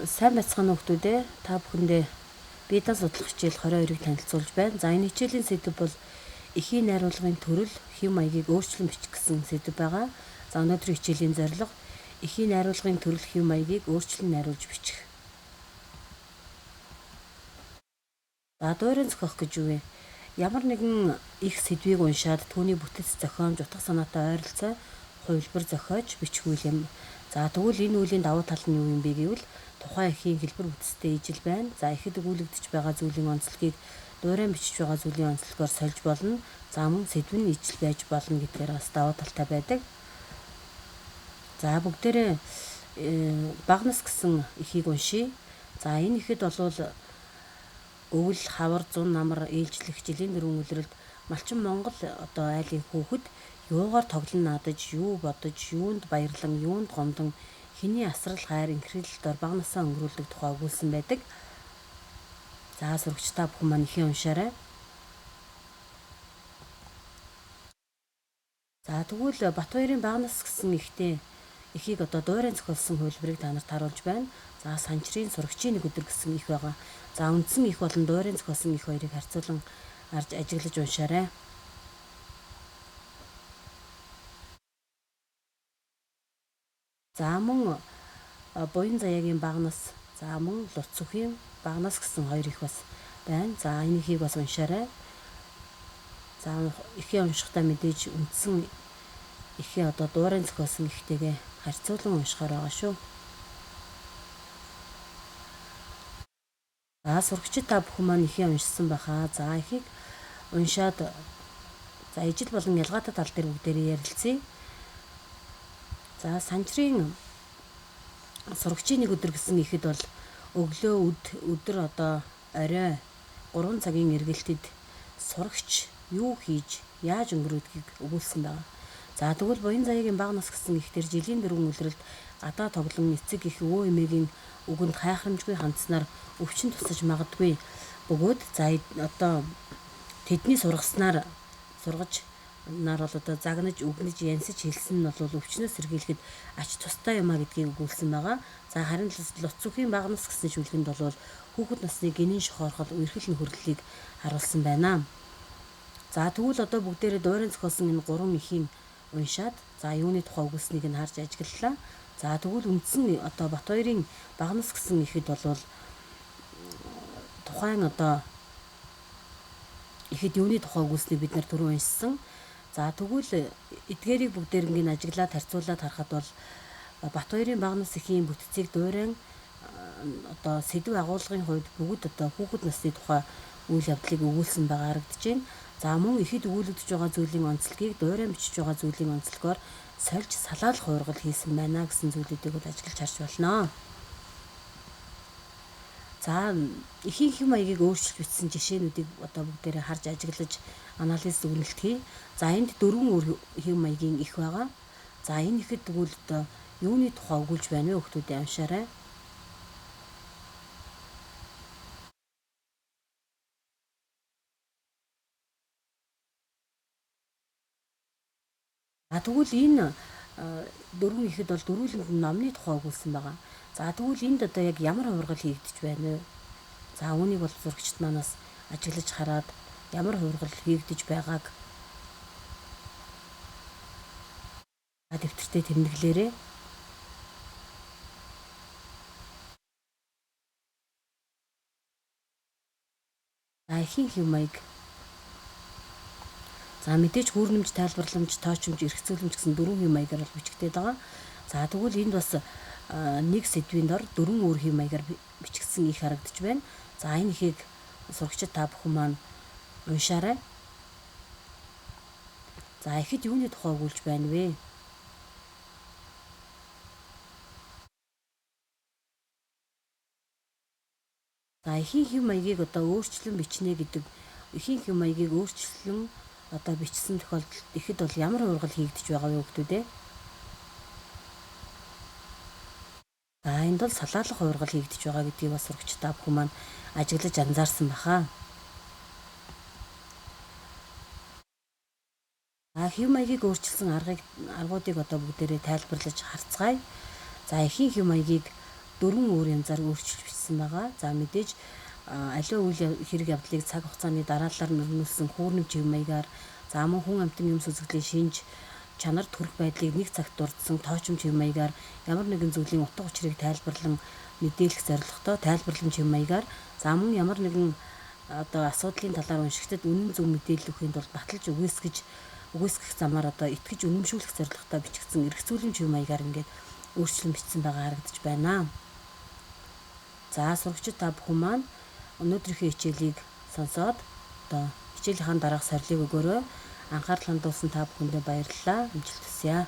Сайн байцгаана уу хүмүүдээ. Та бүхэндээ биедээ судлах хичээл 22-ыг танилцуулж байна. За энэ хичээлийн сэдэв бол эхийн найруулгын төрөл, хэв маягийг өөрчлөн бичих гэсэн сэдэв байгаа. За өнөөдрийн хичээлийн зорилго эхийн найруулгын төрөл, хэв маягийг өөрчлөн найруулж бичих. За дуурайн зохиох гэж юу вэ? Ямар нэгэн их сэдвийг уншаад түүний бүтэц зохиомж, утга санаатай ойролцоо хувилбар зохиож бичихүүл юм. За тэгвэл энэ үеийн давуу тал нь юу юм бэ гэвэл тухайн эхийн хэлбэр бүтцтэй ижил байна. За ихэд өгүүлэгдэж байгаа зүйлийн онцлогийг дуурайн бичиж байгаа зүйлийн онцлогоор сольж болно. За мөн сэдв нь ижил байж болно гэдгээр бас давуу талтай байдаг. За бүгдээрээ багнас гэсэн эхийг уншийе. За энэ ихэд болвол өвөл, хавар, зун, намар, ээлжлэх жилийн дөрвөн үлрэлт малчин Монгол айлын хүүхэд юугаар тоглон наадаж, юу бодож, юунд баярлан, юунд гомдон, хэний асрал хайр инхрэлт дор бага насаа өнгөрүүлдэг тухай өгүүлсэн байдаг. За сурагч та бүхэн маань ихээ уншаарай. За тэгвэл Батбаярын багнас гэсэн эхийг дуурайн зохиолсон хувилбарыг та нарт харуулж байна. За санчрын сурагчийн нэг өдөр гэсэн их байгаа. За үндсэн их болон дуурайн зохиолсон их хоёрыг харьцуулан ажиглаж уншаарай. За мөн буян заяагийн багнас, за мөн Луцүхийн багнас гэсэн хоёр их бас байна. За энэ ихийг бас уншаарай. За ихээ уншихдаа мэдээж үндсэн ихээ дуурайн зохиолсон ихтэйгээ харьцуулан уншихаар байгаа шүү. За сурагчид та бүхэн маань ихээ уншсан байхаа. За ихийг уншаад ижил болон ялгаатай тал дээр бүгдээрээ ярилцъя. За санчрын сурагчийн нэг өдөр гэсэн ихэд бол өглөө өдөр орой 3 цагийн эргэлтэд сурагч юу хийж яаж өнгөрөөдгийг өгүүлсэн байна. За тэгвэл буян заяагийн багнас гэсэн ихтэр жилийн дөрвөн үлрэлт гадаа тоглон эцэг их өвөө эмээгийн үгэнд хайхрамжгүй хандснаар өвчин тусаж магадгүй бөгөөд тэдний сургаж загнаж үгнэж янсаж хэлсэн нь бол өвчнөөс сэргийлэхэд ач тустай юмаа гэдгийг өгүүлсэн байгаа. За харин Луцүхийн багнас гэсэн шүлгэнд бол хүүхэд насны гинэн шохоорхол үерхэл нөхөрлөлийг харуулсан байна. За тэгвэл бүгдээрээ дуурайн зохиолсон энэ 3 ихийн уншаад за юуны тухай өгүүлснийг нь харж ажиглалаа. За тэгвэл үндсэн Батбаярын багнас гэсэн ихэд бол тухайн ихэд юуны тухай өгүүлснийг бид нар түрүү уншсан. За тэгвэл эдгээрийг бүгдээрээ ажиглаад харьцуулаад харахад бол Батбаярын багнас эхийн бүтцийг дуурайн сэдв агуулгын хувьд бүгд хүүхэд насны тухай үйл явдлыг өгүүлсэн байгаа харагдаж байна. За мөн ихэд өгүүлэгдэж байгаа зүйлийн онцлогийг дуурайн бичиж байгаа зүйлийн онцлогоор сольж салаалах хуургал хийсэн байна гэсэн зүйлүүдийг бол ажиглаж харж болно. За эхийн хэв маягийг өөрчилж бичсэн жишээнүүдийг бүгдээрээ харж ажиглаж анализ дүгнэлт хий. За энд 4 өөр хэв маягийн их байгаа. За энэ ихэд тэгвэл юуны тухай өгүүлж байна вэ хүмүүдээ уншаарай. За тэгвэл энэ 4 ихэд бол дөрвөлөнд номны тухай өгүүлсэн байгаа. За тэгвэл энд яг ямар хувиргал хийгдэж байна вэ? За үүнийг бол зурагчид манаас ажиглаж хараад ямар хувиргал хийгдэж байгааг дэвтэртээ тэмдэглээрэй. За эхийн хэв маяг. За мэдээж хүүрнэмж, тайлбарламж, тоочмж, эрхцүүлэмж гэсэн 4 хэв маягаар бол бичигдээд байгаа. За тэгвэл энд бас нэг сэдвийн дор 4 өөр хэв маягаар бичигдсэн их харагдаж байна. За энэ ихийг сурагчид та бүхэн маань уншаарай. За ихэд юуны тухай өгүүлж байна вэ? За эхийн хэв маягийг өөрчлөн бичнэ гэдэг эхийн хэв маягийг өөрчлөн бичсэн тохиолдолд ихэд бол ямар хувиргал хийгдэж байгаа вэ хүмүүдээ? За энд бол салаалах хувиргал хийгдэж байгаа гэдгийг бас сурагч та бүхэн маань ажиглаж анзаарсан баха. Хэв маягийг өөрчилсөн аргуудыг бүгдээрээ тайлбарлаж харцгаая. За эхийн хэв маягийг 4 өөр янзаар өөрчилж бичсэн байгаа. За мэдээж аливаа үйл хэрэг явдлыг цаг хугацааны дараалалаар нөрмөлсөн хүүрнэмж хэв маягаар за мөн хүн амьтан юмс үзэгдлийн шинж чанар төрөх байдлыг нэг цагт дурдсан тоочмч хэв маягаар ямар нэгэн зүйлийн утга учирыг тайлбарлан мэдээлэх зорилготой тайлбарламж хэв маягаар за мөн ямар нэгэн асуудлын талаар уншигчдад үнэн зөв мэдээлэл өгөхийн тулд баталж үгүйсгэх замаар итгэж үнэмшүүлэх зорилготой бичигдсэн эргцүүлэмж хэв маягаар ингээд өөрчлөн бичсэн байгаа харагдаж байна. За сурагчид та бүхэн маань өнөөдрийнхөө хичээлийг сонсоод хичээлийнхаа дараах сорилыг өгөөрэй. Анхаарал хандуулсан та бүхэндээ баярлалаа. Амжилт хүсье.